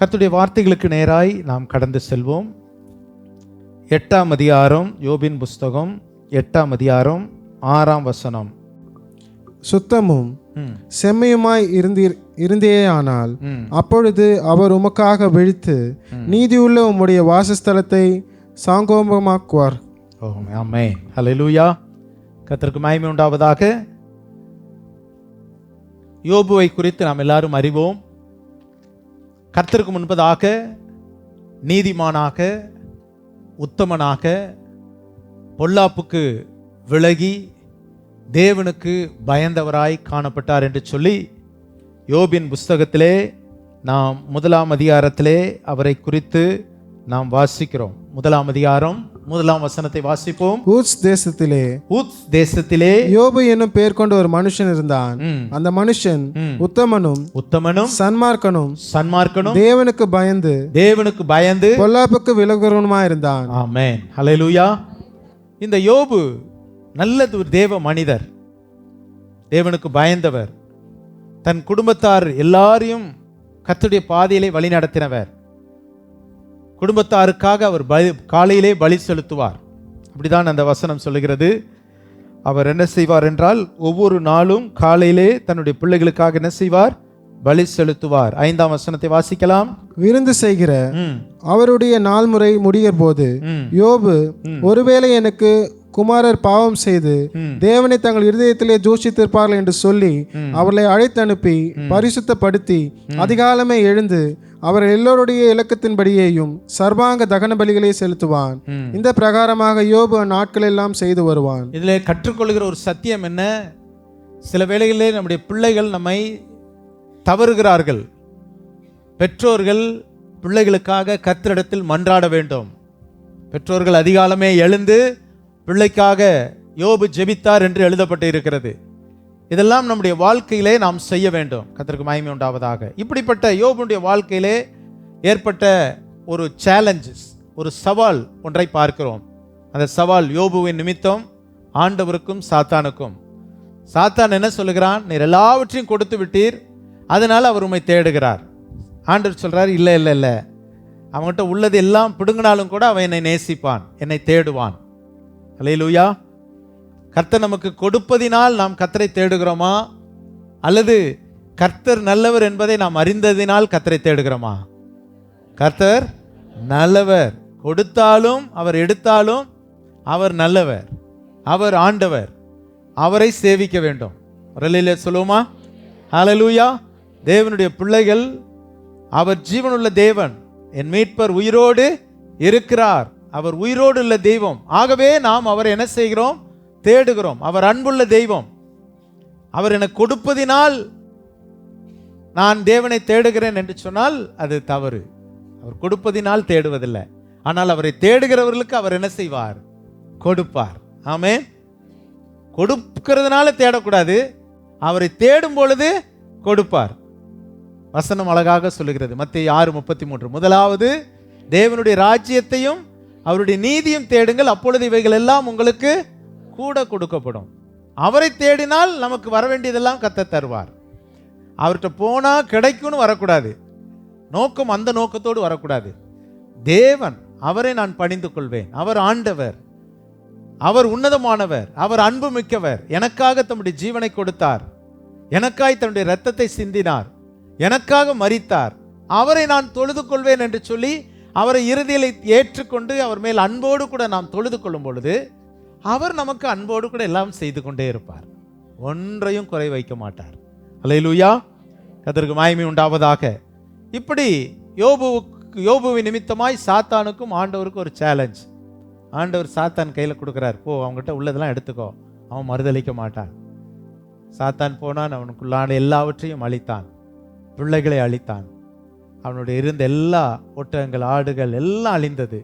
கர்த்தருடைய வார்த்தைகளுக்கு நேராய் நாம் கடந்து செல்வோம். 8ஆம் அதிகாரம், யோபின் புஸ்தகம் 8ஆம் அதிகாரம் 6ஆம் வசனம். சுத்தமும் செம்மையுமாய் இருந்தேயானால் அப்பொழுது அவர் உமக்காக விழித்து நீதியுள்ள உம்முடைய வாசஸ்தலத்தை சாங்கோபமாக்குவார். ஆமென். ஹல்லேலூயா. கர்த்தருக்கு மகிமை உண்டாவதாக. யோபுவை குறித்து நாம் எல்லாரும் அறிவோம். கர்த்தருக்கு முன்பதாக நீதிமானாக, உத்தமனாக, பொல்லாப்புக்கு விலகி தேவனுக்கு பயந்தவராய் காணப்பட்டார் என்று சொல்லி யோபின் புஸ்தகத்திலே நாம் 1ஆம் அதிகாரத்திலே அவரை குறித்து நாம் வாசிக்கிறோம். 1ஆம் அதிகாரம் 1ஆம் வசனத்தை வாசிப்போம். ஊத்ஸ் தேசத்திலே யோபு என்னும் பெயர் கொண்ட ஒரு மனுஷன் இருந்தான். அந்த மனுஷன் உத்தமனும் சன்மார்க்கனும் தேவனுக்கு பயந்து பொல்லாப்புக்கு விலகுறவனுமாய் இருந்தான். ஆமென். ஹல்லேலூயா. இந்த யோபு நல்லது ஒரு தேவ மனிதர், தேவனுக்கு பயந்தவர், தன் குடும்பத்தார் எல்லாரையும் கர்த்தருடைய பாதையிலே வழி நடத்தினவர். குடும்பத்தாருக்காக அவர் காலையிலே பலி செலுத்துவார். அப்படிதான் அந்த வசனம் சொல்லுகிறது. அவர் என்ன செய்வார் என்றால், ஒவ்வொரு நாளும் காலையிலே தன்னுடைய பிள்ளைகளுக்காக என்ன செய்வார்? பலி செலுத்துவார். 5ஆம் வசனத்தை வாசிக்கலாம். விருந்து செய்கிற அவருடைய நாள் முறை முடிகிற போது யோபு, ஒருவேளை எனக்கு குமாரர் பாவம் செய்து தேவனை தங்கள் இருதயத்திலே தூஷித்திருப்பார்கள் என்று சொல்லி அவர்களை அழைத்து அனுப்பி பரிசுத்தப்படுத்தி அதிகாலமே எழுந்து அவர் எல்லோருடைய இலக்கத்தின்படியேயும் சர்வாங்க தகன பலிகளை செலுத்துவான். இந்த பிரகாரமாக யோபு நாட்கள் எல்லாம் செய்து வருவான். இதிலே கற்றுக்கொள்கிற ஒரு சத்தியம் என்ன? சில வேளைகளிலே நம்முடைய பிள்ளைகள் நம்மை தவறுகிறார்கள். பெற்றோர்கள் பிள்ளைகளுக்காக கர்த்தரிடத்தில் மன்றாட வேண்டும். பெற்றோர்கள் அதிகாலமே எழுந்து பிள்ளைக்காக யோபு ஜெபித்தார் என்று எழுதப்பட்டு இருக்கிறது. இதெல்லாம் நம்முடைய வாழ்க்கையிலே நாம் செய்ய வேண்டும். கர்த்தருக்கு மகிமை உண்டாவதாக. இப்படிப்பட்ட யோபுடைய வாழ்க்கையிலே ஏற்பட்ட ஒரு சேலஞ்சஸ், ஒரு சவால் ஒன்றை பார்க்கிறோம். அந்த சவால் யோபுவின் நிமித்தம் ஆண்டவருக்கும் சாத்தானுக்கும். சாத்தான் என்ன சொல்லுகிறான்? நீர் எல்லாவற்றையும் கொடுத்து விட்டீர், அதனால அவர் உம்மை தேடுகிறார். ஆண்டவர் சொல்றார், இல்லை இல்லை இல்லை, அவன்கிட்ட உள்ளது எல்லாம் பிடுங்கினாலும் கூட அவன் என்னை நேசிப்பான், என்னை தேடுவான். அல்லேலூயா. கர்த்தர் நமக்கு கொடுப்பதினால் நாம் கர்த்தரை தேடுகிறோமா, அல்லது கர்த்தர் நல்லவர் என்பதை நாம் அறிந்ததினால் கர்த்தரை தேடுகிறோமா? கர்த்தர் நல்லவர். கொடுத்தாலும் அவர் எடுத்தாலும் அவர் நல்லவர், அவர் ஆண்டவர். அவரை சேவிக்க வேண்டும். அல்லேலூயா சொல்லுவோமா? ஹல்லேலூயா. தேவனுடைய பிள்ளைகள், அவர் ஜீவனுள்ள தேவன், என் மீட்பர் உயிரோடு இருக்கிறார், அவர் உயிரோடு உள்ள தெய்வம். ஆகவே நாம் அவரை என்ன செய்கிறோம்? தேடுகிறோம். அவர் அன்புள்ள தெய்வம். அவர் எனக்கு கொடுப்பதினால் நான் தேவனை தேடுகிறேன் என்று சொன்னால் அது தவறு. அவர் கொடுப்பதினால் தேடுவதில்லை. ஆனால் அவரை தேடுகிறவர்களுக்கு அவர் என்ன செய்வார்? கொடுப்பார். ஆமென். கொடுக்கிறதுனால தேடக்கூடாது, அவரை தேடும் பொழுது கொடுப்பார். வசனம் அழகாக சொல்லுகிறது. மத்தேயு 6:33. முதலாவது தேவனுடைய ராஜ்யத்தையும் அவருடைய நீதியும் தேடுங்கள், அப்பொழுது இவைகள் எல்லாம் உங்களுக்கு கூட கொடுக்கப்படும். அவரை தேடினால் நமக்கு வர வேண்டியதெல்லாம் கர்த்தர் தருவார். அவர்கிட்ட போனா கிடைக்கும்னு வரக்கூடாது. நோக்கம் அந்த நோக்கத்தோடு வரக்கூடாது. தேவன், அவரை நான் பணிந்து கொள்வேன், அவர் ஆண்டவர், அவர் உன்னதமானவர், அவர் அன்பு மிக்கவர், எனக்காக தம்முடைய ஜீவனை கொடுத்தார், எனக்காய் தன்னுடைய இரத்தத்தை சிந்தினார், எனக்காக மரித்தார், அவரை நான் தொழுது கொள்வேன் என்று சொல்லி அவரை இறுதியில் ஏற்றுக்கொண்டு அவர் மேல் அன்போடு கூட நாம் தொழுது கொள்ளும் பொழுது அவர் நமக்கு அன்போடு கூட எல்லாம் செய்து கொண்டே இருப்பார். ஒன்றையும் குறை வைக்க மாட்டார். அல்லேலூயா. கர்த்தருக்கு மகிமை உண்டாவதாக. இப்படி யோபுவின் நிமித்தமாய் சாத்தானுக்கும் ஆண்டவருக்கும் ஒரு சேலஞ்ச். ஆண்டவர் சாத்தான் கையில் கொடுக்குறார், போ அவங்ககிட்ட உள்ளதெல்லாம் எடுத்துக்கோ, அவன் மறுதளிக்க மாட்டான். சாத்தான் போனான், அவனுக்குள்ளான எல்லாவற்றையும் அழித்தான், பிள்ளைகளை அழித்தான், அவனுடைய இருந்த எல்லா ஒட்டகங்கள் ஆடுகள் எல்லாம் அழிந்தது,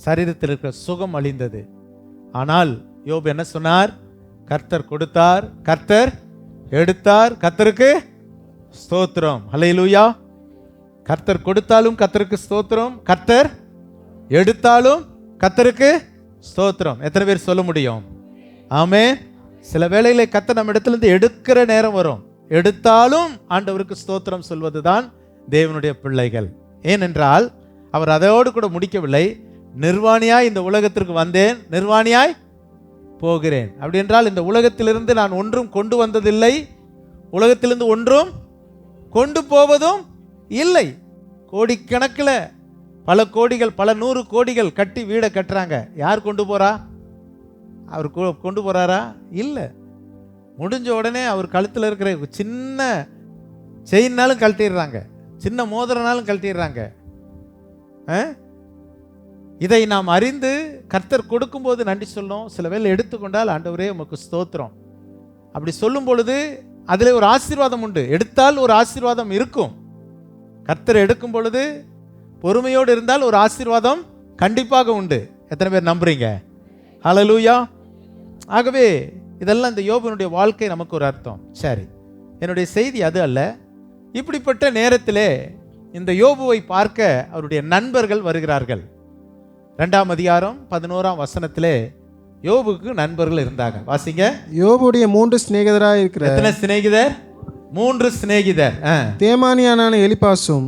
சரீரத்தில் இருக்கிற சுகம் அழிந்தது. ஆனால் யோபு என்ன சொன்னார்? கர்த்தர் கொடுத்தார், கர்த்தர் எடுத்தார், கர்த்தருக்கு ஸ்தோத்திரம். ஹல்லேலூயா. கர்த்தர் கொடுத்தாலும் கர்த்தருக்கு ஸ்தோத்திரம், கர்த்தர் எடுத்தாலும் கர்த்தருக்கு ஸ்தோத்திரம். எத்தனை பேர் சொல்ல முடியும்? ஆமென். சில வேளையிலே கர்த்தர் நம்ம இடத்திலிருந்து எடுக்கிற நேரம் வரும், எடுத்தாலும் ஆண்டவருக்கு ஸ்தோத்திரம் சொல்வதுதான் தேவனுடைய பிள்ளைகள். ஏனென்றால் அவர் அதோடு கூட முடிக்கவில்லை. நிர்வாணியாய் இந்த உலகத்திற்கு வந்தேன், நிர்வாணியாய் போகிறேன். அப்படி என்றால் இந்த உலகத்திலிருந்து நான் ஒன்றும் கொண்டு வந்ததில்லை, உலகத்திலிருந்து ஒன்றும் கொண்டு போவதும் இல்லை. கோடிக்கணக்கில் பல கோடிகள், பல 100 கோடிகள் கட்டி வீடை கட்டுறாங்க. யார் கொண்டு போறா? அவர் கொண்டு போறாரா? இல்லை. முடிஞ்ச உடனே அவர் கழுத்தில் இருக்கிற சின்ன செயின்னாலும் கழட்டிடுறாங்க, சின்ன மோதிரனாலும் கழட்டிடுறாங்க. இதை நாம் அறிந்து கர்த்தர் கொடுக்கும்போது நன்றி சொல்லணும். சில வேளை எடுத்துக்கொண்டால் ஆண்டவரே உமக்கு ஸ்தோத்திரம் அப்படி சொல்லும் பொழுது அதில் ஒரு ஆசீர்வாதம் உண்டு. எடுத்தால் ஒரு ஆசீர்வாதம் இருக்கும். கர்த்தர் எடுக்கும் பொழுது பொறுமையோடு இருந்தால் ஒரு ஆசீர்வாதம் கண்டிப்பாக உண்டு. எத்தனை பேர் நம்புறீங்க? ஹல்லேலூயா. ஆகவே இதெல்லாம் இந்த யோபனுடைய வாழ்க்கை நமக்கு ஒரு அர்த்தம். சரி, என்னுடைய செய்தி அது அல்ல. இப்படிப்பட்ட நேரத்திலே இந்த யோபுவை பார்க்க அவருடைய நண்பர்கள் வருகிறார்கள். 2ஆம் அதிகாரம் 11ஆம் வசனத்திலே யோபுக்கு நண்பர்கள் இருந்தாங்க. வாசிங்க. யோபுடைய 3 சிநேகிதராக இருக்கிற. எத்தனை சிநேகிதர்? 3 சிநேகிதர். தேமானியனான எலிப்பாசும்,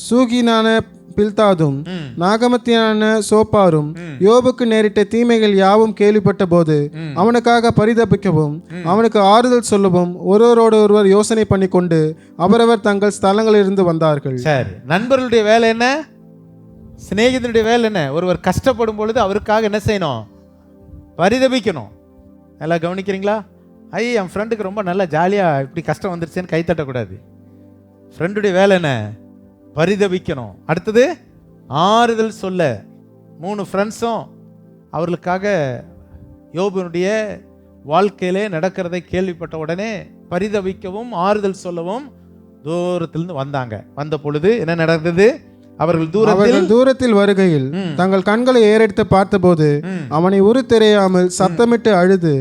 சூகினான பில்தாதும், நாகமத்தியான சோப்பாரும் யோபுக்கு நேரிட்ட தீமைகள் யாவும் கேள்விப்பட்ட போது அவனுக்காக பரிதபிக்கவும் அவனுக்கு ஆறுதல் சொல்லவும் ஒருவரோடு ஒருவர் யோசனை பண்ணி கொண்டு அவரவர் தங்கள் ஸ்தலங்களிலிருந்து வந்தார்கள். சரி, நண்பர்களுடைய வேலை என்ன? சிநேகிதனுடைய வேலை என்ன? ஒருவர் கஷ்டப்படும் பொழுது அவருக்காக என்ன செய்யணும்? பரிதபிக்கணும். நல்லா கவனிக்கிறீங்களா? என் ஃப்ரெண்டுக்கு ரொம்ப நல்லா ஜாலியாக இப்படி கஷ்டம் வந்துருச்சேன்னு கைத்தட்டக்கூடாது. ஃப்ரெண்டுடைய வேலை என்ன? பரிதபிக்கணும். அடுத்தது ஆறுதல் சொல்ல. 3 ஃப்ரெண்ட்ஸும் அவர்களுக்காக யோபுனுடைய வாழ்க்கையிலே நடக்கிறதை கேள்விப்பட்ட உடனே பரிதபிக்கவும் ஆறுதல் சொல்லவும் தூரத்திலிருந்து வந்தாங்க. வந்த பொழுது என்ன நடந்தது? அவர்கள் தூரத்தில் வருகையில் தங்கள் கண்களை ஏறெடுத்து பார்த்தபோது அவனை உரு தெரியாமல் சத்தமிட்டு அழுது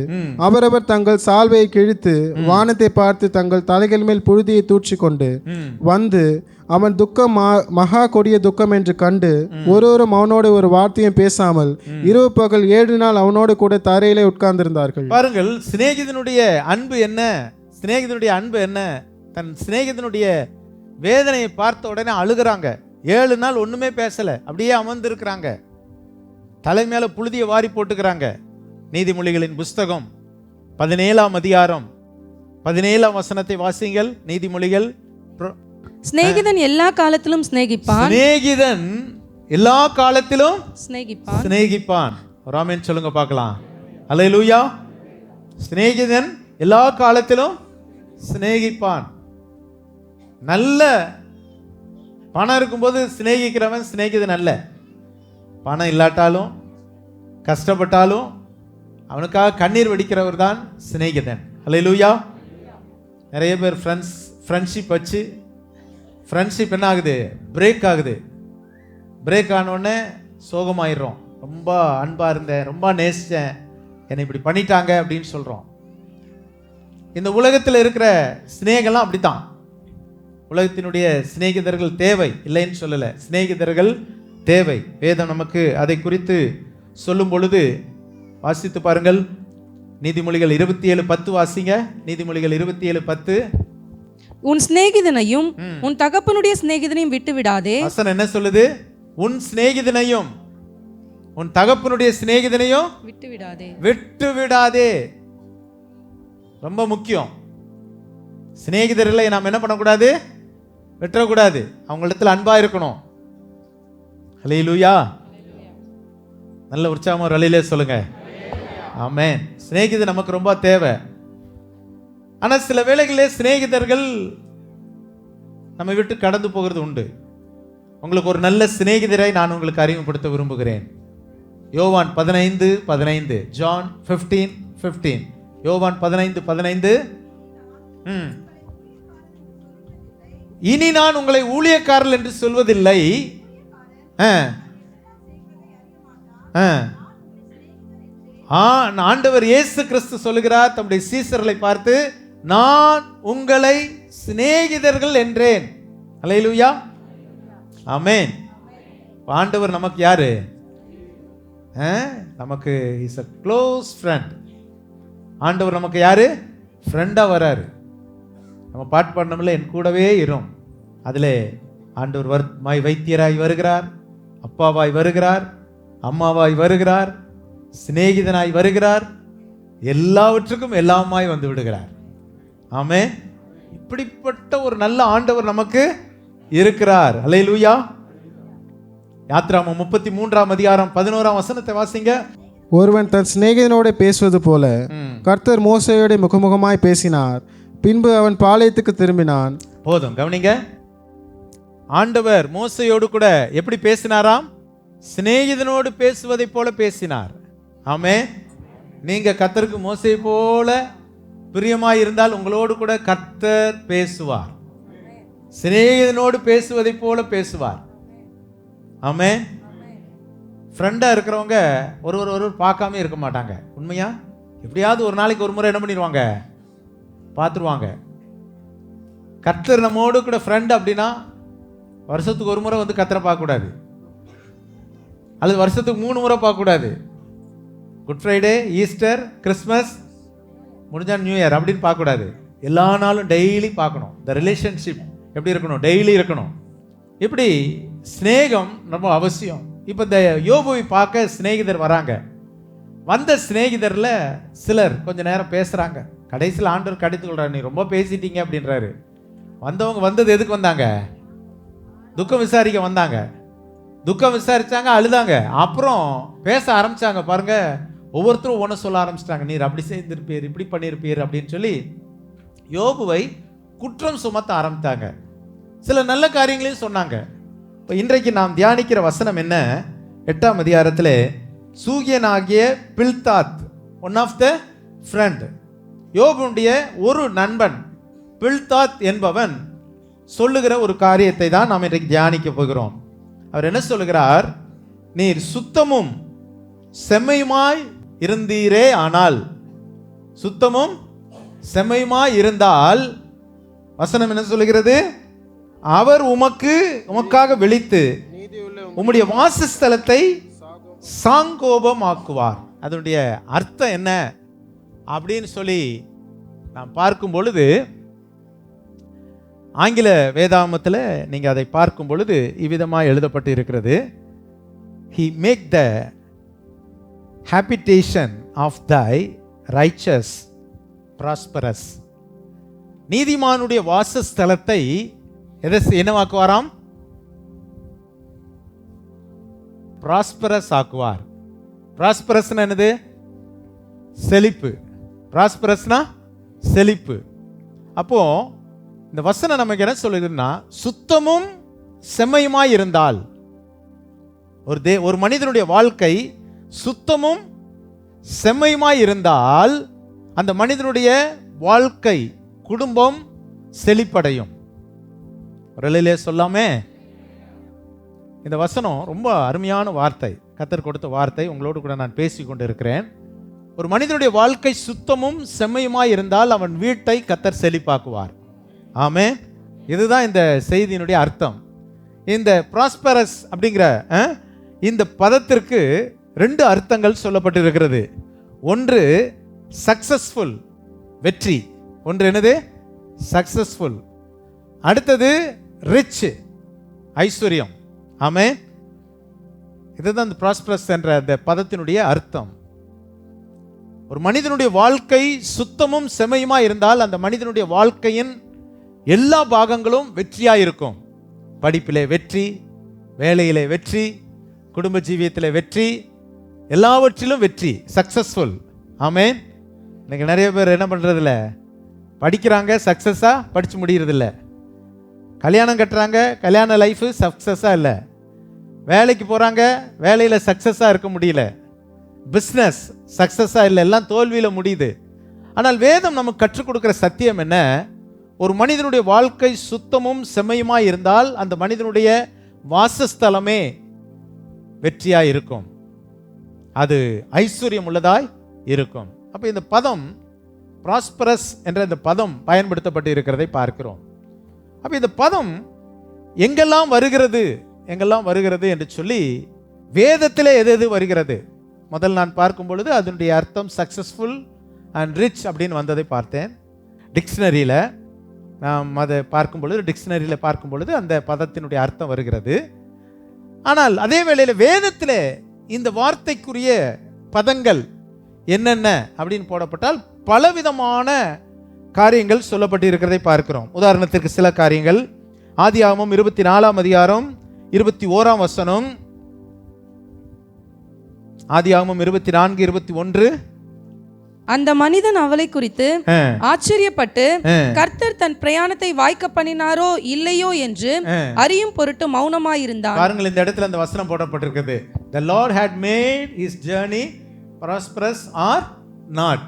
அவரவர் தங்கள் சால்வையை கிழித்து வானத்தை பார்த்து தங்கள் தலைகள் மேல் புழுதியை தூற்றி கொண்டு வந்து அவன் துக்கம் மகா கொடிய துக்கம் என்று கண்டு ஒருவரும் அவனோடு ஒரு வார்த்தையும் பேசாமல் இரவு பகல் 7 நாள் அவனோடு கூட தரையிலே உட்கார்ந்திருந்தார்கள். பாருங்கள், சிநேகிதனுடைய அன்பு என்ன? சிநேகிதனுடைய அன்பு என்ன? தன் சிநேகிதனுடைய வேதனையை பார்த்த உடனே அழுகிறாங்க. 7 நாள் ஒண்ணுமே பேசல, அப்படியே அமர்ந்து இருக்கிறாங்க. தலை மேல புழுதியை வாரி போட்டுக்கிறாங்க. நீதிமொழிகளின் புஸ்தகம் 17ஆம் அதிகாரம் 17ஆம் வசனத்தை வாசிங்கள். நீதிமொழிகள். சிநேகிதன் எல்லா காலத்திலும் சிநேகிப்பான். சிநேகிதன் எல்லா காலத்திலும் சிநேகிப்பான். சிநேகிப்பான். ராமன் சொல்லுங்க பார்க்கலாம். அல்லேலூயா. சிநேகிதன் எல்லா காலத்திலும் சிநேகிப்பான். நல்ல பணம் இருக்கும்போது சிநேகிக்கிறவன் சிநேகிதன் அல்ல. பணம் இல்லாட்டாலும் கஷ்டப்பட்டாலும் அவனுக்காக கண்ணீர் வடிக்கிறவர் தான் சிநேகிதன். அல்லேலூயா. நிறைய பேர் ஃப்ரெண்ட்ஷிப் வச்சு ஃப்ரெண்ட்ஷிப் என்ன ஆகுது? பிரேக் ஆகுது. பிரேக் ஆனோடனே சோகமாயிடுறோம். ரொம்ப அன்பாக இருந்தேன், ரொம்ப நேசித்தேன், என்னை இப்படி பண்ணிட்டாங்க அப்படின்னு சொல்கிறோம். இந்த உலகத்தில் இருக்கிற சிநேகம்லாம் அப்படித்தான். உலகத்தினுடைய சிநேகிதர்கள் தேவை, இல்லைன்னு சொல்லலை. சிநேகிதர்கள் தேவை. வேதம் நமக்கு அதை குறித்து சொல்லும் பொழுது வாசித்து பாருங்கள். நீதிமொழிகள் 27:10 வாசிங்க. நீதிமொழிகள் 27:10. உன் சிநேகிதனையும் உன் தகப்பனுடைய சிநேகிதனையும் விட்டு விடாதே. வசனம் என்ன சொல்லுது? உன் சிநேகிதனையும் உன் தகப்பனுடைய சிநேகிதனையும் விட்டு விடாதே. விட்டு விடாதே. ரொம்ப முக்கியம். சிநேகிதர்களை நாம் என்ன பண்ணக்கூடாது? விட்டுறக்கூடாது. அவங்களிடத்தில் அன்பா இருக்கணும். ஹல்லேலூயா. நல்ல உற்சாகமா ஒரு ஹல்லேலூயா சொல்லுங்க. ஆமென். சிநேகிதர் நமக்கு ரொம்ப தேவை. ஆனால் சில வேளைகளிலே சிநேகிதர்கள் நம்மை விட்டு கடந்து போகிறது உண்டு. உங்களுக்கு ஒரு நல்ல சிநேகிதரை நான் உங்களுக்கு அறிமுகப்படுத்த விரும்புகிறேன். யோவான் 15:15. ஜான் 15:15. யோவான் 15:15. இனி நான் உங்களை ஊழியக்காரர்கள் என்று சொல்வதில்லை. ஆண்டவர் இயேசு கிறிஸ்து சொல்லுகிறார் தம்முடைய சீசர்களை பார்த்து, நான் உங்களை சிநேகிதர்கள் என்றேன். அல்லேலூயா. ஆமென். ஆண்டவர் நமக்கு யாரு? நமக்கு இஸ் a close friend. ஆண்டவர் நமக்கு யாரு? ஃப்ரெண்டா வராரு. நம்ம பாட்டு பாடணும்ல, என் கூடவே இரும். அதில் ஆண்டவர் வைத்தியராய் வருகிறார், அப்பாவாய் வருகிறார், அம்மாவாய் வருகிறார், சிநேகிதனாய் வருகிறார், எல்லாவற்றுக்கும் எல்லாமாய் வந்து விடுகிறார். ஆமென். இப்படிப்பட்ட ஒரு நல்ல ஆண்டவர் நமக்கு இருக்கிறார். அல்லேலூயா. யாத்ராகமம் 33ஆம் அதிகாரம் 11ஆம் வசனத்தை வாசிங்க. ஒருவன் தன் சிநேகிதனோட பேசுவது போல கர்த்தர் மோசேயோட முகமுகமாய் பேசினார். பின்பு அவன் பாளையத்துக்கு திரும்பினான். போதும், கவனிங்க. ஆண்டவர் மோசையோடு கூட எப்படி பேசினாராம்? சிநேகிதனோடு பேசுவதை போல பேசினார். ஆமென். நீங்க கர்த்தருக்கு மோசை போல பிரியமாய் இருந்தால் உங்களோடு கூட கர்த்தர் பேசுவார். சிநேகிதனோடு பேசுவதை போல பேசுவார். ஆமென். ஃப்ரெண்டா இருக்கிறவங்க ஒருவர் பார்க்காம இருக்க மாட்டாங்க. உண்மையா? எப்படியாவது ஒரு நாளைக்கு ஒரு முறை என்ன பண்ணிடுவாங்க? பார்த்துருவாங்க. கர்த்தர் நம்மோடு கூட ஃப்ரெண்ட் அப்படின்னா வருஷத்துக்கு ஒரு முறை வந்து கர்த்தரை பார்க்கக்கூடாது, அல்லது வருஷத்துக்கு 3 முறை பார்க்கக்கூடாது. குட் ஃப்ரைடே, ஈஸ்டர், கிறிஸ்மஸ், முடிஞ்சா நியூ இயர் அப்படின்னு பார்க்கக்கூடாது. எல்லா நாளும் டெய்லி பார்க்கணும். இந்த ரிலேஷன்ஷிப் எப்படி இருக்கணும்? டெய்லி இருக்கணும். இப்படி ஸ்நேகம் ரொம்ப அவசியம். இப்போ இந்த யோபுவை பார்க்க சிநேகிதர் வராங்க. வந்த சிநேகிதரில் சிலர் கொஞ்ச நேரம் பேசுகிறாங்க. கடைசியில் ஆண்டவர் கடித்து கொள்றாரு, நீ ரொம்ப பேசிட்டீங்க அப்படின்றாரு. வந்தவங்க வந்தது எதுக்கு வந்தாங்க? துக்கம் விசாரிக்க வந்தாங்க. துக்கம் விசாரிச்சாங்க, அழுதாங்க. அப்புறம் பேச ஆரம்பிச்சாங்க. பாருங்க, ஒவ்வொருத்தரும் ஒன்று சொல்ல ஆரம்பிச்சிட்டாங்க. நீர் அப்படி செய்திருப்பீர், இப்படி பண்ணியிருப்பீர் அப்படின்னு சொல்லி யோபுவை குற்றம் சுமத்த ஆரம்பித்தாங்க. சில நல்ல காரியங்களையும் சொன்னாங்க. இப்போ இன்றைக்கு நாம் தியானிக்கிற வசனம் என்ன? 8ஆம் அதிகாரத்தில் சூகியனாகிய பில்தாத், ஒன் ஆஃப் த ஃப்ரெண்ட், யோபுடைய ஒரு நண்பன் பில்தாத் என்பவன் சொல்லுகிற ஒரு காரியத்தை தான் நாம் இன்றைக்கு தியானிக்க போகிறோம். அவர் என்ன சொல்லுகிறார்? நீர் சுத்தமும் செம்மையுமாய் இருந்தீரே, ஆனால் சுத்தமும் செம்மையுமாய் இருந்தால் வசனம் என்ன சொல்லுகிறது? அவர் உமக்காக விழித்து உம்முடைய வாசஸ்தலத்தை சாங்கோபமாக்குவார். அதனுடைய அர்த்தம் என்ன அப்படின்னு சொல்லி நாம் பார்க்கும் பொழுது, ஆங்கில வேதாகமத்தில் நீங்கள் அதை பார்க்கும் பொழுது இவ்விதமாக எழுதப்பட்டு இருக்கிறது. He make the habitation of thy righteous prosperous. நீதிமானுடைய வாசஸ்தலத்தை என்னவாக்குவாராம்? ப்ராஸ்பரஸ் ஆக்குவார். ப்ராஸ்பரஸ்னா என்னது? செழிப்பு. ப்ராஸ்பரஸ்னா செழிப்பு. அப்போ இந்த வசனம் நமக்கு என்ன சொல்லுதுன்னா, சுத்தமும் செம்மையுமாய் இருந்தால், ஒரு மனிதனுடைய வாழ்க்கை சுத்தமும் செம்மையுமாய் இருந்தால் அந்த மனிதனுடைய வாழ்க்கை, குடும்பம் செழிப்படையும். ஒரு சொல்லாமே, இந்த வசனம் ரொம்ப அருமையான வார்த்தை, கர்த்தர் கொடுத்த வார்த்தை. உங்களோடு கூட நான் பேசி கொண்டு இருக்கிறேன். ஒரு மனிதனுடைய வாழ்க்கை சுத்தமும் செம்மையுமாய் இருந்தால் அவன் வீட்டை கர்த்தர் செழிப்பாக்குவார். ஆமென். இதுதான் இந்த செய்தியினுடைய அர்த்தம். இந்த ப்ராஸ்பரஸ் அப்படிங்கிற இந்த பதத்திற்கு 2 அர்த்தங்கள் சொல்லப்பட்டு இருக்கிறது. ஒன்று சக்சஸ்ஃபுல், வெற்றி. ஒன்று என்னது? சக்சஸ்ஃபுல். அடுத்தது ரிச், ஐஸ்வர்யம். ஆமென். இதுதான் இந்த ப்ராஸ்பரஸ் என்ற அந்த பதத்தினுடைய அர்த்தம். ஒரு மனிதனுடைய வாழ்க்கை சுத்தமும் செம்மையுமா இருந்தால் அந்த மனிதனுடைய வாழ்க்கையின் எல்லா பாகங்களும் வெற்றியாக இருக்கும். படிப்பிலே வெற்றி, வேலையிலே வெற்றி, குடும்ப ஜீவியத்தில் வெற்றி, எல்லாவற்றிலும் வெற்றி, சக்சஸ்ஃபுல். ஆமென். இன்னைக்கு நிறைய பேர் என்ன பண்ணுறதில்ல, படிக்கிறாங்க, சக்ஸஸாக படித்து முடியறதில்ல. கல்யாணம் கட்டுறாங்க, கல்யாண லைஃபு சக்ஸஸாக இல்லை. வேலைக்கு போகிறாங்க, வேலையில் சக்ஸஸாக இருக்க முடியல. பிஸ்னஸ் சக்ஸஸாக இல்லை, எல்லாம் தோல்வியில் முடியுது. ஆனால் வேதம் நமக்கு கற்றுக் கொடுக்குற சத்தியம் என்ன? ஒரு மனிதனுடைய வாழ்க்கை சுத்தமும் செம்மையுமாய் இருந்தால் அந்த மனிதனுடைய வாசஸ்தலமே வெற்றியாய் இருக்கும், அது ஐஸ்வர்யம் உள்ளதாய் இருக்கும். அப்போ இந்த பதம் ப்ராஸ்பரஸ் என்ற இந்த பதம் பயன்படுத்தப்பட்டு இருக்கிறதை பார்க்கிறோம். அப்போ இந்த பதம் எங்கெல்லாம் வருகிறது என்று சொல்லி வேதத்திலே எது வருகிறது? முதல் நான் பார்க்கும் பொழுது அதனுடைய அர்த்தம் சக்சஸ்ஃபுல் அண்ட் ரிச் அப்படின்னு வந்ததை பார்த்தேன். டிக்ஷனரியில் நாம் அதை பார்க்கும் பொழுது, டிக்ஷனரியில் பார்க்கும் பொழுது அந்த பதத்தினுடைய அர்த்தம் வருகிறது. ஆனால் அதே வேளையில் வேதத்தில் இந்த வார்த்தைக்குரிய பதங்கள் என்னென்ன அப்படின்னு போடப்பட்டால் பலவிதமான காரியங்கள் சொல்லப்பட்டு இருக்கிறதை பார்க்கிறோம். உதாரணத்திற்கு சில காரியங்கள், ஆதியாகமம் 24ஆம் அதிகாரம் 21ஆம் வசனம், ஆதியாகமம் 24:21. அந்த மனிதன் அவளை குறித்து ஆச்சரியப்பட்டு கர்த்தர் தன் பிரயாணத்தை வாய்க்க பண்ணினாரோ இல்லையோ என்று அறியும் பொருட்டு மௌனமாயிருந்தான். பாருங்கள், இந்த இடத்துல அந்த வசனம் போடப்பட்டிருக்கிறது. The Lord had made his journey prosperous or not.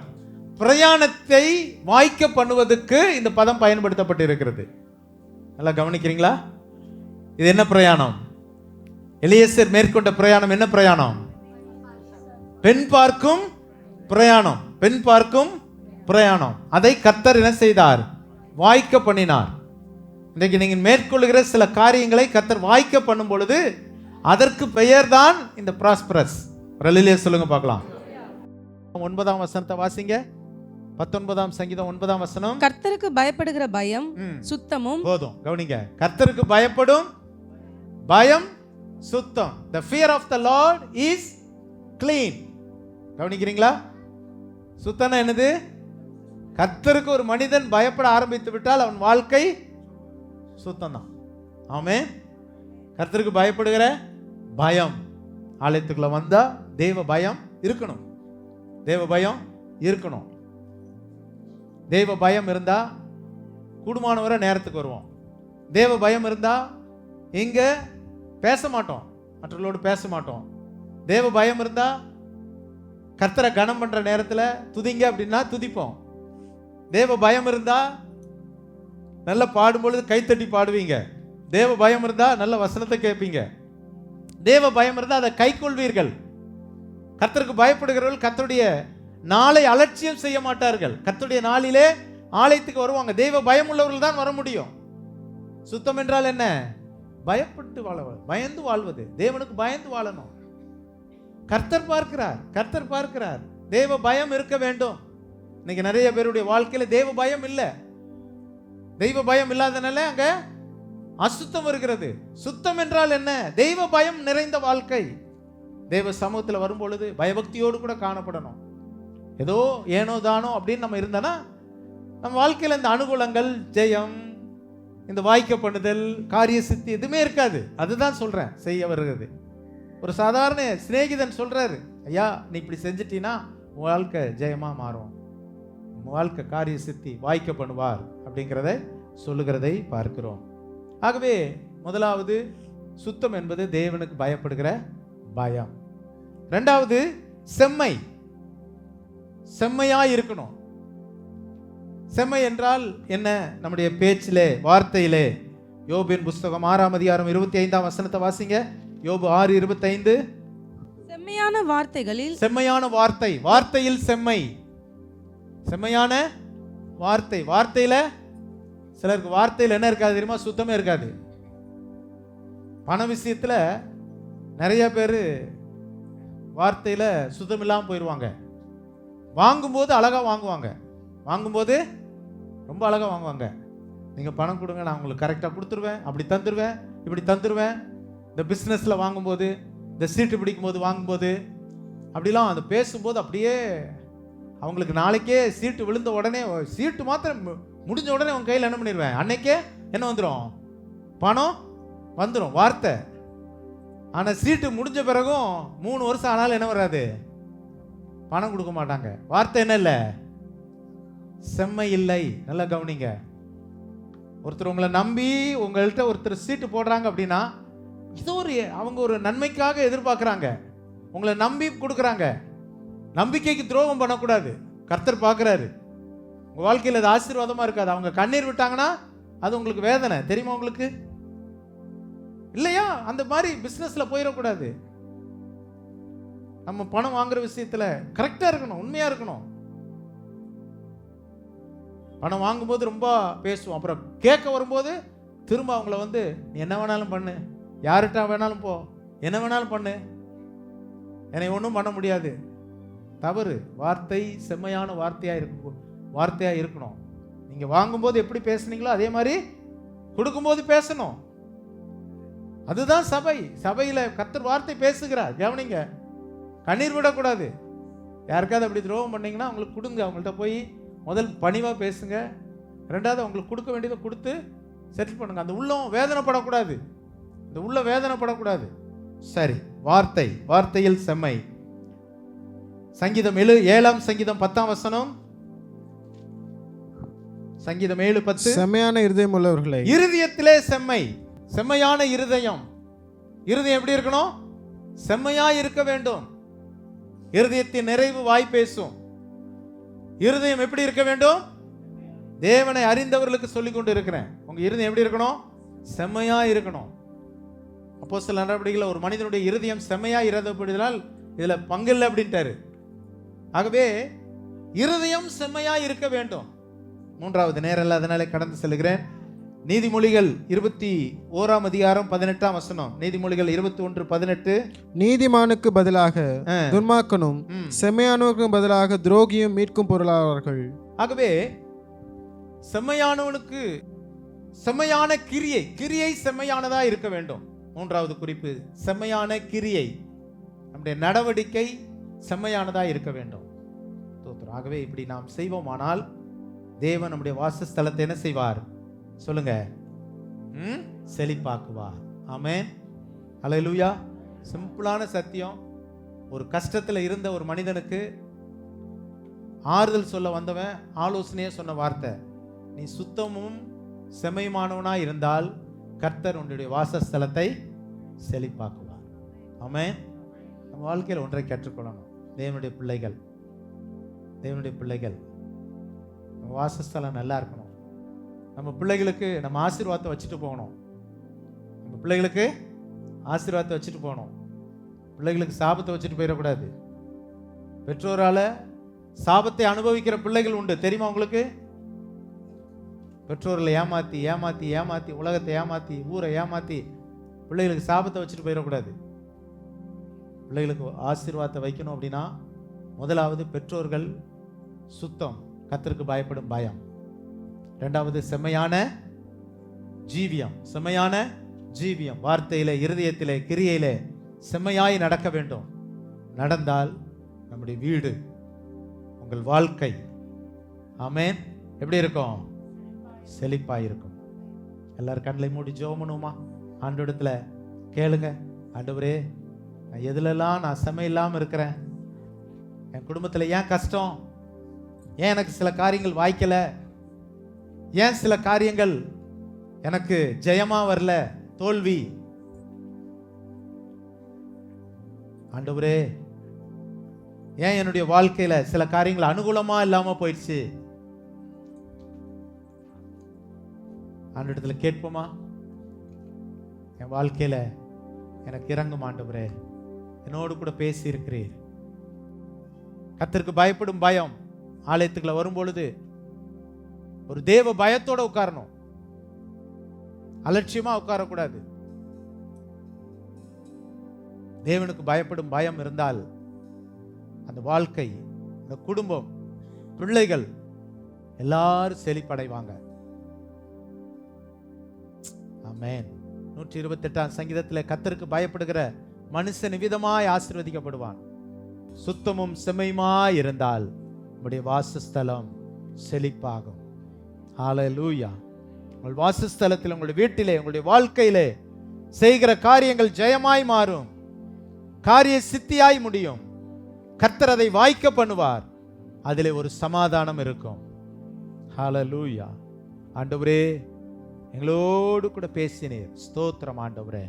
பிரயாணத்தை வாய்க்க பண்ணுவதற்கு இந்த பதம் பயன்படுத்தப்பட்டு இருக்கிறது. நல்லா கவனிக்கிறீங்களா? இது என்ன பிரயாணம்? எலியேசர் மேற்கொண்ட பிரயாணம் என்ன பிரயாணம்? பெண் பார்க்கும் பிரயாணம். பெண் பார்க்கும் பிரயாணம். அதை கர்த்தர் என்ன செய்தார்? வாய்க்க பண்ணினார். இன்றைக்கு நீங்கள் மேற்கொள்ளுகிற சில காரியங்களை கர்த்தர் வாய்க்க பண்ணும் பொழுது அதற்கு பெயர்தான் இந்த ப்ராஸ்பரஸ். ரலிலே சொல்லுங்க பார்க்கலாம். 9ஆம் வசனத்தை வாசிங்க. 19ஆம் சங்கீதம் 9ஆம் வசனம். கர்த்தருக்கு பயப்படுகிற பயம் சுத்தமும். போதும், கவனிங்க. கர்த்தருக்கு பயப்படும் பயம் சுத்தம். The fear of the Lord is clean. கவனிக்கிறீங்களா? சுத்தம்னா என்னது? கர்த்தருக்கு ஒரு மனிதன் பயப்பட ஆரம்பித்து விட்டால் அவன் வாழ்க்கை சுத்தம் தான். ஆமென். கர்த்தருக்கு பயப்படுகிற பயம். ஆலயத்துக்குள்ள வந்தா தேவ பயம் இருக்கணும். தேவ பயம் இருக்கணும். தேவ பயம் இருந்தா கூடுமானவரை நேரத்துக்கு வருவோம். தேவ பயம் இருந்தா இங்க பேச மாட்டோம், மற்றவர்களோடு பேச மாட்டோம். தேவ பயம் இருந்தா கர்த்தரை கனம் பண்ற நேரத்தில் துதிங்க அப்படின்னா துதிப்போம். தேவ பயம் இருந்தா நல்ல பாடும்பொழுது கைத்தட்டி பாடுவீங்க. தேவ பயம் இருந்தா நல்ல வசனத்தை கேட்பீங்க. தேவ பயம் இருந்தா அதை கை கொள்வீர்கள். கர்த்தருக்கு பயப்படுகிறவர்கள் கர்த்தருடைய நாளை அலட்சியம் செய்ய மாட்டார்கள். கர்த்தருடைய நாளிலே ஆலயத்துக்கு வருவாங்க. தெய்வ பயம் உள்ளவர்கள் தான் வர முடியும். சுத்தம் என்றால் என்ன? பயப்பட்டு வாழ, பயந்து வாழ்வது. தேவனுக்கு பயந்து வாழணும். கர்த்தர் பார்க்கிறார், கர்த்தர் பார்க்கிறார். தேவ பயம் இருக்க வேண்டும். இன்னைக்கு நிறைய பேருடைய வாழ்க்கையில தேவ பயம் இல்லை. தெய்வ பயம் இல்லாதனால அங்க அசுத்தம் இருக்கிறது. சுத்தம் என்றால் என்ன? தெய்வ பயம் நிறைந்த வாழ்க்கை. தேவ சமூகத்தில் வரும்பொழுது பயபக்தியோடு கூட காணப்படணும். ஏதோ ஏனோ தானோ அப்படின்னு நம்ம இருந்தோன்னா நம்ம வாழ்க்கையில் இந்த அனுகூலங்கள், ஜெயம், இந்த வாய்க்க பண்ணுதல், காரிய சித்தி எதுவுமே இருக்காது. அதுதான் சொல்றேன், செய்ய வருகிறது. ஒரு சாதாரண சிநேகிதன் சொல்றாரு, ஐயா நீ இப்படி செஞ்சிட்டீன்னா உன் வாழ்க்கை ஜெயமா மாறும், உன் வாழ்க்கை காரிய சித்தி வாய்க்க பண்ணுவார் அப்படிங்கிறத சொல்லுகிறதை பார்க்கிறோம். ஆகவே முதலாவது சுத்தம் என்பது தேவனுக்கு பயப்படுகிற பயம். இரண்டாவது செம்மை. செம்மையா இருக்கணும். செம்மை என்றால் என்ன? நம்முடைய பேச்சிலே, வார்த்தையிலே. யோபின் புஸ்தகம் 6ஆம் அதிகாரம் 25ஆம் வசனத்தை வாசிங்க. யோபு 6:25. செம்மையான வார்த்தைகளில், செம்மையான வார்த்தை, வார்த்தையில் செம்மை. செம்மையான வார்த்தை. வார்த்தையில சிலருக்கு வார்த்தையில் என்ன இருக்காது தெரியுமா? சுத்தமே இருக்காது. பண விஷயத்துல நிறைய பேர் வார்த்தையில சுத்தம் இல்லாமல் போயிடுவாங்க. வாங்கும்போது அழகா வாங்குவாங்க, வாங்கும்போது ரொம்ப அழகா வாங்குவாங்க. நீங்க பணம் கொடுங்க, நான் உங்களுக்கு கரெக்டாக கொடுத்துருவேன், அப்படி தந்துடுவேன், இப்படி தந்துடுவேன். இந்த பிஸ்னஸ்ல வாங்கும்போது, இந்த சீட்டு பிடிக்கும் போது வாங்கும்போது, அப்படிலாம் அந்த பேசும்போது அப்படியே அவங்களுக்கு நாளைக்கே சீட்டு விழுந்த உடனே, சீட்டு மாத்திரம் முடிஞ்ச உடனே உங்க கையில் என்ன பண்ணிடுவேன், அன்னைக்கே என்ன வந்துடும், பணம் வந்துடும், வார்த்தை. ஆனால் சீட்டு முடிஞ்ச பிறகும் 3 வருஷம் ஆனாலும் என்ன வராது, பணம் கொடுக்க மாட்டாங்க. வார்த்தை என்ன இல்லை, செம்மை இல்லை. நல்லா கவனிங்க. ஒருத்தர் உங்களை நம்பி உங்கள்கிட்ட ஒருத்தர் சீட்டு போடுறாங்க அப்படின்னா இது ஒரு அவங்க ஒரு நன்மைக்காக எதிர்பார்க்குறாங்க, உங்களை நம்பி கொடுக்குறாங்க. நம்பிக்கைக்கு துரோகம் பண்ணக்கூடாது. கர்த்தர் பார்க்குறாரு. உங்கள் வாழ்க்கையில் அது ஆசீர்வாதமாக இருக்காது. அவங்க கண்ணீர் விட்டாங்கன்னா அது உங்களுக்கு வேதனை, தெரியுமா உங்களுக்கு? இல்லையா? அந்த மாதிரி பிஸ்னஸில் போயிடக்கூடாது. நம்ம பணம் வாங்குற விஷயத்தில் கரெக்டாக இருக்கணும், உண்மையாக இருக்கணும். பணம் வாங்கும்போது ரொம்ப பேசுவோம், அப்புறம் கேட்க வரும்போது திரும்ப அவங்கள நீ என்ன வேணாலும் பண்ணு, யார்கிட்ட வேணாலும் போ, என்ன வேணாலும் பண்ணு, என்னை ஒன்றும் பண்ண முடியாது. தவறு. வார்த்தை செம்மையான வார்த்தையாக இருக்கணும். நீங்க வாங்கும்போது எப்படி பேசுனீங்களோ அதே மாதிரி கொடுக்கும்போது பேசணும். அதுதான் சபை. சபையில கர்த்தர் வார்த்தை பேசுகிறார். கவனிங்க, கண்ணீர் விடக்கூடாது. யாருக்காவது அப்படி துரோகம் பண்ணீங்கன்னா அவங்களுக்கு கொடுங்க. அவங்கள்ட்ட போய் முதல் பணிவா பேசுங்க. ரெண்டாவது அவங்களுக்கு கொடுக்க வேண்டியதை கொடுத்து செட்டில் பண்ணுங்க. அந்த உள்ளம் வேதனைப்படக்கூடாது. இந்த உள்ள வேதனைப்படக்கூடாது. சரி, வார்த்தையில் செம்மை. சங்கீதம் 7 சங்கீதம் 10 சங்கீதம் 7:10. செம்மையான இருதயம் உள்ளவர்களே, இருதயத்திலே செம்மை. செம்மையான இருதயம். இருதயம் எப்படி இருக்கணும்? செம்மையா இருக்க வேண்டும். இருதயத்தின் நிறைவு வாய் பேசும். இருதயம் எப்படி இருக்க வேண்டும்? தேவனை அறிந்தவர்களுக்கு சொல்லிக் கொண்டு இருக்கிறேன். உங்க இருதயம் எப்படி இருக்கணும்? செம்மையா இருக்கணும். அப்போஸ்தலர் நடவடிக்கையில் ஒரு மனிதனுடைய இருதயம் செம்மையா இருந்தபடியால் இதுல பங்கில்லை அப்படின்ட்டாரு. ஆகவே இருதயம் செம்மையா இருக்க வேண்டும். மூன்றாவது நேரம் இல்லை, அதனால கடந்து செல்கிறேன். நீதிமொழிகள் 21:18. நீதிமொழிகள் 21:18. நீதிமானுக்கு பதிலாக துன்மார்க்கனும் செம்மையானவருக்கும் பதிலாக துரோகியும் மீட்கும் பொருளாவார்கள். ஆகவே செம்மையானவனுக்கு செம்மையான கிரியை செம்மையானதா இருக்க வேண்டும். மூன்றாவது குறிப்பு, செம்மையான கிரியை, நம்முடைய நடவடிக்கை செம்மையானதா இருக்க வேண்டும். ஆகவே இப்படி நாம் செய்வோமானால் தேவன் நம்முடைய வாசஸ்தலத்தை என்ன செய்வார்? சொல்லுங்க, செழிப்பாக்குவார். ஆமென், அல்லேலூயா. சிம்பிளான சத்தியம். ஒரு கஷ்டத்தில் இருந்த ஒரு மனிதனுக்கு ஆறுதல் சொல்ல வந்தவன் ஆலோசனையே சொன்ன வார்த்தை, நீ சுத்தமும் செம்மையுமானவனா இருந்தால் கர்த்தர் உன்னுடைய வாசஸ்தலத்தை செழிப்பாக்குவார். ஆமென். நம்ம வாழ்க்கையில் ஒன்றை கற்றுக்கொள்ளணும். தேவனுடைய பிள்ளைகள் நம்ம வாசஸ்தலம் நல்லா இருக்கணும். நம்ம பிள்ளைகளுக்கு நம்ம ஆசீர்வாதத்தை வச்சுட்டு போகணும். பிள்ளைகளுக்கு சாபத்தை வச்சுட்டு போயிடக்கூடாது. பெற்றோரால சாபத்தை அனுபவிக்கிற பிள்ளைகள் உண்டு, தெரியுமா உங்களுக்கு? பெற்றோர்களை ஏமாத்தி உலகத்தை ஏமாத்தி ஊரை ஏமாத்தி பிள்ளைகளுக்கு சாபத்தை வச்சுட்டு போயிடக்கூடாது. பிள்ளைகளுக்கு ஆசீர்வாதத்தை வைக்கணும் அப்படின்னா முதலாவது பெற்றோர்கள் சுத்தம், கர்த்தருக்கு பயப்படும் பயம். இரண்டாவது செம்மையான ஜீவியம், வார்த்தையிலே, இருதயத்திலே, கிரியையிலே செம்மையாய் நடக்க வேண்டும். நடந்தால் நம்முடைய வீடு, உங்கள் வாழ்க்கை, ஆமென், எப்படி இருக்கும்? செழிப்பாய் இருக்கும். எல்லாரும் கண்களை மூடி ஜெபம் பண்ணுவோமா? ஆண்டவரிடத்துல கேளுங்க, ஆண்டவரே, நான் எதுலெல்லாம் நான் செம்மை இல்லாமல் இருக்கிறேன், என் குடும்பத்தில் ஏன் கஷ்டம், ஏன் எனக்கு சில காரியங்கள் வாய்க்கல, ஏன் சில காரியங்கள் எனக்கு ஜெயமா வரல, தோல்வி. ஆண்டவரே, ஏன் என்னுடைய வாழ்க்கையில சில காரியங்கள் அனுகூலமா இல்லாம போயிடுச்சு. ஆண்டவரிடத்துல கேட்போமா? என் வாழ்க்கையில எனக்கு இறங்கும் ஆண்டவரே, என்னோடு கூட பேசி இருக்கிறீர். கர்த்தருக்கு பயப்படும் பயம். ஆலயத்துக்குள்ள வரும்பொழுது ஒரு தேவ பயத்தோட உட்காரணும், அலட்சியமா உட்காரக்கூடாது. தேவனுக்கு பயப்படும் பயம் இருந்தால் அந்த வாழ்க்கை, அந்த குடும்பம், பிள்ளைகள் எல்லாரும் செழிப்படைவாங்க. ஆமென். 128 சங்கீதத்தில் கர்த்தருக்கு பயப்படுகிற மனுஷன் விதமாய் ஆசீர்வதிக்கப்படுவான். சுத்தமும் செம்மையுமாய் இருந்தால் உங்களுடைய வாசஸ்தலம் செழிப்பாகும். ஹல்லேலூயா. உங்கள் வாசஸ்தலத்தில், உங்களுடைய வீட்டிலே, உங்களுடைய வாழ்க்கையிலே செய்கிற காரியங்கள் ஜெயமாய் மாறும், காரிய சித்தியாய் முடியும். கர்த்தர் அதை வாய்க்க பண்ணுவார். அதிலே ஒரு சமாதானம் இருக்கும். ஹல்லேலூயா. ஆண்டவரே, எங்களோடு கூட பேசினீர். ஸ்தோத்திரம் ஆண்டவரே.